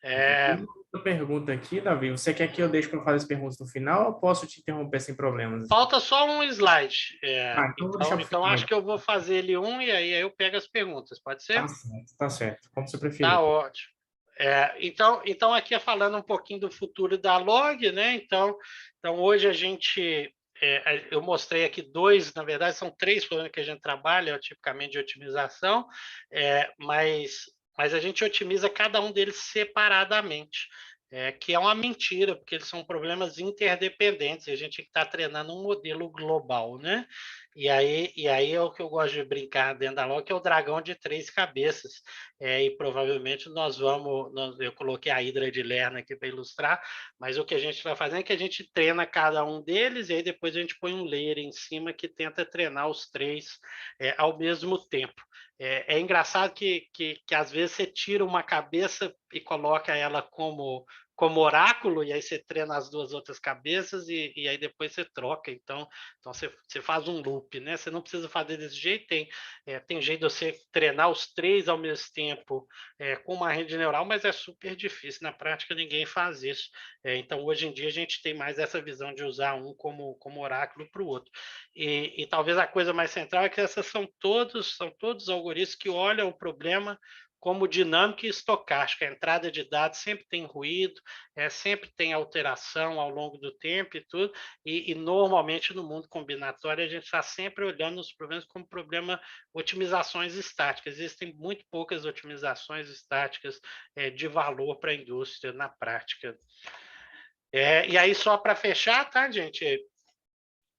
Tem uma pergunta aqui, Davi. Você quer que eu deixe para fazer as perguntas no final ou posso te interromper sem problemas? Falta só um slide. Então vou deixar para o Então final. acho que eu vou fazer ele e aí eu pego as perguntas, pode ser? Tá certo. Como você Tá preferir. ótimo. Então aqui falando um pouquinho do futuro da log, né? Então hoje a gente eu mostrei aqui dois, na verdade são três problemas que a gente trabalha, tipicamente de otimização, mas a gente otimiza cada um deles separadamente. Que é uma mentira, porque eles são problemas interdependentes, e a gente está treinando um modelo global, né? E aí é o que eu gosto de brincar dentro da log, que é o dragão de três cabeças. E provavelmente eu coloquei a Hidra de Lerna aqui para ilustrar, mas o que a gente vai fazendo é que a gente treina cada um deles, e aí depois a gente põe um layer em cima que tenta treinar os três ao mesmo tempo. É engraçado que às vezes você tira uma cabeça e coloca ela como oráculo, e aí você treina as duas outras cabeças, e aí depois você troca. Então você faz um loop, né? Você não precisa fazer desse jeito, tem jeito de você treinar os três ao mesmo tempo com uma rede neural, mas é super difícil. Na prática, ninguém faz isso. Então, hoje em dia, a gente tem mais essa visão de usar um como oráculo para o outro. E talvez a coisa mais central é que essas são todos algoritmos que olham o problema como dinâmica e estocástica. A entrada de dados sempre tem ruído, sempre tem alteração ao longo do tempo e tudo, e normalmente no mundo combinatório a gente está sempre olhando os problemas como problema otimizações estáticas. Existem muito poucas otimizações estáticas de valor para a indústria na prática. E aí, só para fechar, tá, gente?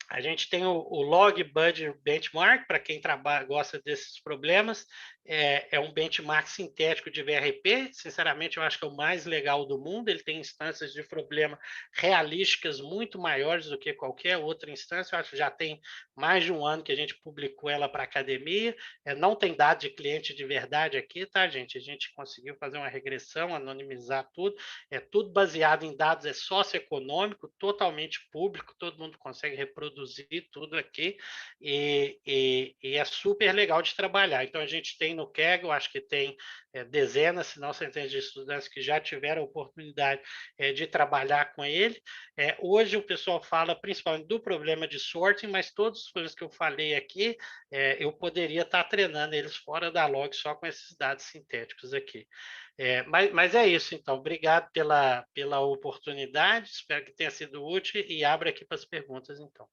A gente tem o Log Budget Benchmark, para quem gosta desses problemas. É um benchmark sintético de VRP. Sinceramente, eu acho que é o mais legal do mundo. Ele tem instâncias de problema realísticas muito maiores do que qualquer outra instância. Eu acho que já tem mais de um ano que a gente publicou ela para a academia. Não tem dado de cliente de verdade aqui, tá, gente? A gente conseguiu fazer uma regressão, anonimizar tudo. É tudo baseado em dados socioeconômico, totalmente público, todo mundo consegue reproduzir tudo aqui, e é super legal de trabalhar. Então, a gente tem no Kaggle, acho que tem dezenas, se não centenas de estudantes que já tiveram a oportunidade de trabalhar com ele. Hoje, o pessoal fala principalmente do problema de sorting, mas todas as coisas que eu falei aqui, eu poderia estar treinando eles fora da log só com esses dados sintéticos aqui. Mas é isso, então. Obrigado pela oportunidade, espero que tenha sido útil, e abro aqui para as perguntas, então.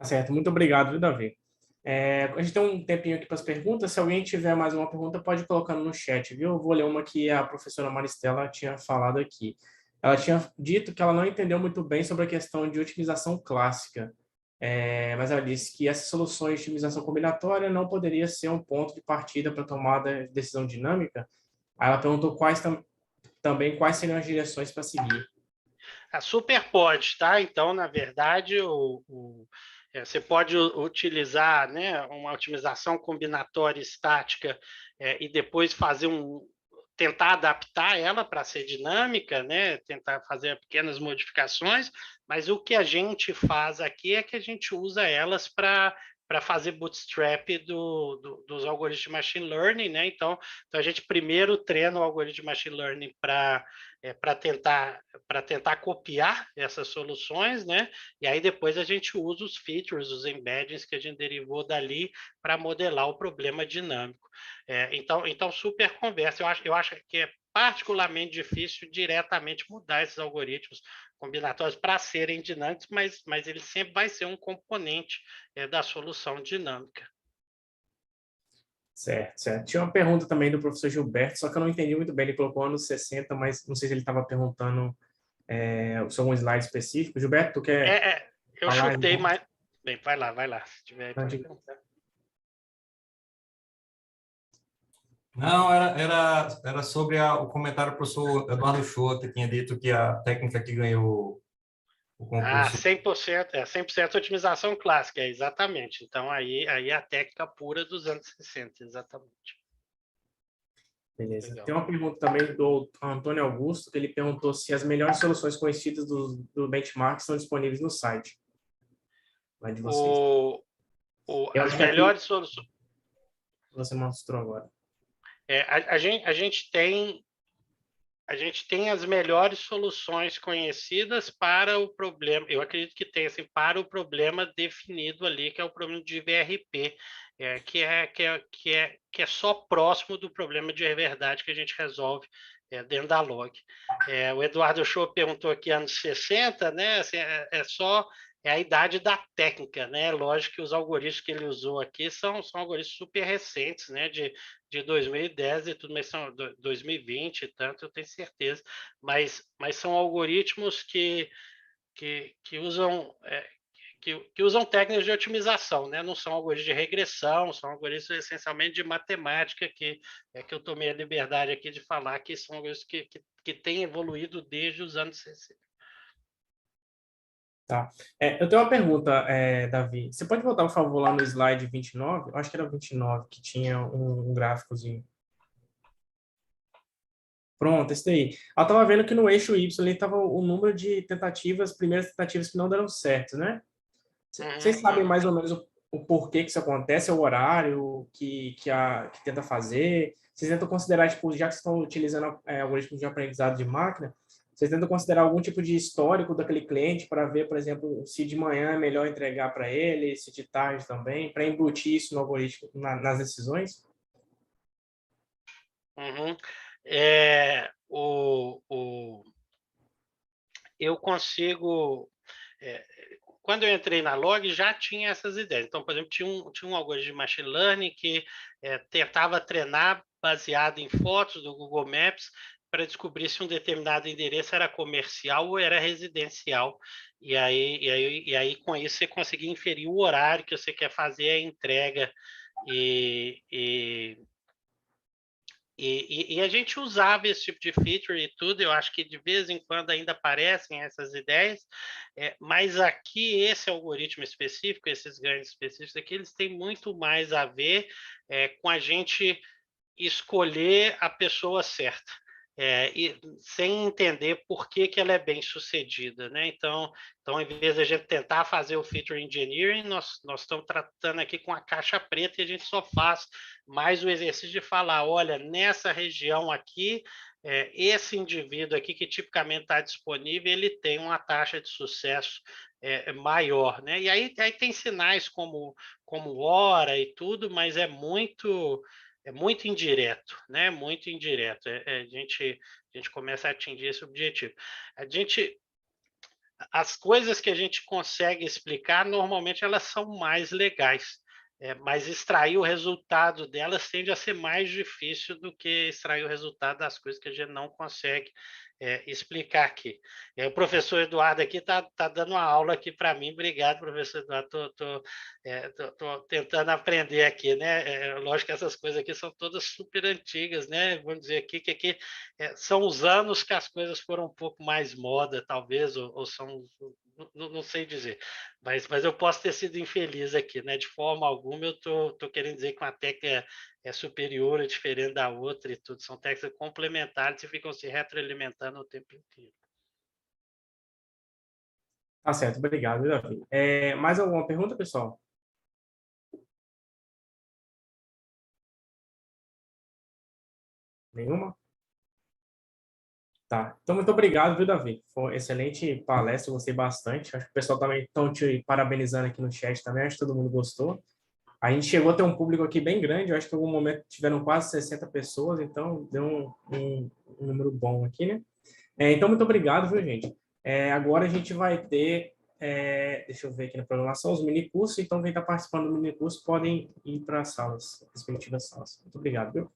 Tá certo, muito obrigado, viu, Davi? A gente tem um tempinho aqui para as perguntas. Se alguém tiver mais uma pergunta, pode ir colocando no chat, viu? Eu vou ler uma que a professora Maristela tinha falado aqui. Ela tinha dito que ela não entendeu muito bem sobre a questão de otimização clássica, mas ela disse que essas soluções de otimização combinatória não poderia ser um ponto de partida para tomada de decisão dinâmica. Aí ela perguntou também quais seriam as direções para seguir. A super pode, tá? Então, na verdade, você pode utilizar, né, uma otimização combinatória estática e depois tentar adaptar ela para ser dinâmica, né? Tentar fazer pequenas modificações, mas o que a gente faz aqui é que a gente usa elas para fazer bootstrap dos algoritmos de machine learning, né? Então a gente primeiro treina o algoritmo de machine learning para tentar copiar essas soluções, né? E aí depois a gente usa os features, os embeddings que a gente derivou dali para modelar o problema dinâmico. Então super conversa. Eu acho que é particularmente difícil diretamente mudar esses algoritmos combinatórios para serem dinâmicos, mas ele sempre vai ser um componente da solução dinâmica. Certo, certo. Tinha uma pergunta também do professor Gilberto, só que eu não entendi muito bem. Ele colocou anos 60, mas não sei se ele estava perguntando sobre um slide específico. Gilberto, tu quer Eu falar? chutei, mas... Bem, vai lá. Se tiver aí, pode perguntar. Não, era sobre o comentário do professor Eduardo Schroeder, que tinha dito que a técnica que ganhou o concurso. 100% otimização clássica, exatamente. Então, aí é a técnica pura dos anos 60, exatamente. Beleza. Legal. Tem uma pergunta também do Antônio Augusto, que ele perguntou se as melhores soluções conhecidas do benchmark estão disponíveis no site. Lá de vocês. As melhores soluções... Você mostrou agora. A gente tem as melhores soluções conhecidas para o problema. Eu acredito que tem assim, para o problema definido ali, que é o problema de VRP, que é só próximo do problema de verdade que a gente resolve dentro da log. O Eduardo Show perguntou aqui anos 60, né? Assim, é a idade da técnica, né? Lógico que os algoritmos que ele usou aqui são algoritmos super recentes, né? De 2010 e tudo, mas são 2020 e tanto, eu tenho certeza. Mas são algoritmos que usam que usam técnicas de otimização, né? Não são algoritmos de regressão, são algoritmos essencialmente de matemática que eu tomei a liberdade aqui de falar que são algoritmos que têm evoluído desde os anos 60. Tá. Eu tenho uma pergunta, Davi. Você pode voltar, por favor, lá no slide 29? Eu acho que era 29, que tinha um gráficozinho. Pronto, esse daí. Eu estava vendo que no eixo Y estava o número de tentativas, primeiras tentativas que não deram certo, né? Vocês sabem mais ou menos o porquê que isso acontece, o horário que tenta fazer? Vocês tentam considerar, tipo, já que estão utilizando algoritmos de aprendizado de máquina, vocês tentam considerar algum tipo de histórico daquele cliente para ver, por exemplo, se de manhã é melhor entregar para ele, se de tarde também, para embutir isso no algoritmo, nas decisões? Eu consigo... quando eu entrei na Log, já tinha essas ideias. Então, por exemplo, tinha um algoritmo de machine learning que tentava treinar baseado em fotos do Google Maps para descobrir se um determinado endereço era comercial ou era residencial. E aí com isso, você conseguia inferir o horário que você quer fazer a entrega. E a gente usava esse tipo de feature e tudo, eu acho que de vez em quando ainda aparecem essas ideias, mas aqui esse algoritmo específico, esses ganhos específicos aqui, eles têm muito mais a ver com a gente escolher a pessoa certa. E sem entender por que ela é bem sucedida, né? Então, em vez de a gente tentar fazer o feature engineering, nós estamos tratando aqui com a caixa preta e a gente só faz mais o exercício de falar, olha, nessa região aqui, esse indivíduo aqui que tipicamente está disponível, ele tem uma taxa de sucesso maior, né? E aí tem sinais como hora e tudo, mas é muito indireto, né? Muito indireto. A gente começa a atingir esse objetivo. as coisas que a gente consegue explicar, normalmente elas são mais legais. Mas extrair o resultado delas tende a ser mais difícil do que extrair o resultado das coisas que a gente não consegue explicar aqui. O professor Eduardo aqui está dando uma aula aqui para mim. Obrigado, professor Eduardo. Estou tentando aprender aqui, né? Lógico que essas coisas aqui são todas super antigas, né? Vamos dizer aqui que aqui são os anos que as coisas foram um pouco mais moda, talvez, ou são... Não sei dizer, mas eu posso ter sido infeliz aqui, né? De forma alguma eu tô querendo dizer que uma técnica é superior, é diferente da outra e tudo. São técnicas complementares e ficam se retroalimentando o tempo inteiro. Tá certo, obrigado, Davi. Mais alguma pergunta, pessoal? Nenhuma? Tá. Então, muito obrigado, viu, Davi? Foi uma excelente palestra, gostei bastante. Acho que o pessoal também estão te parabenizando aqui no chat também, acho que todo mundo gostou. A gente chegou a ter um público aqui bem grande, eu acho que em algum momento tiveram quase 60 pessoas, então deu um número bom aqui, né? Então, muito obrigado, viu, gente? Agora a gente vai ter, deixa eu ver aqui na programação, os minicursos, então quem está participando do minicurso podem ir para as salas, respectivas salas. Muito obrigado, viu?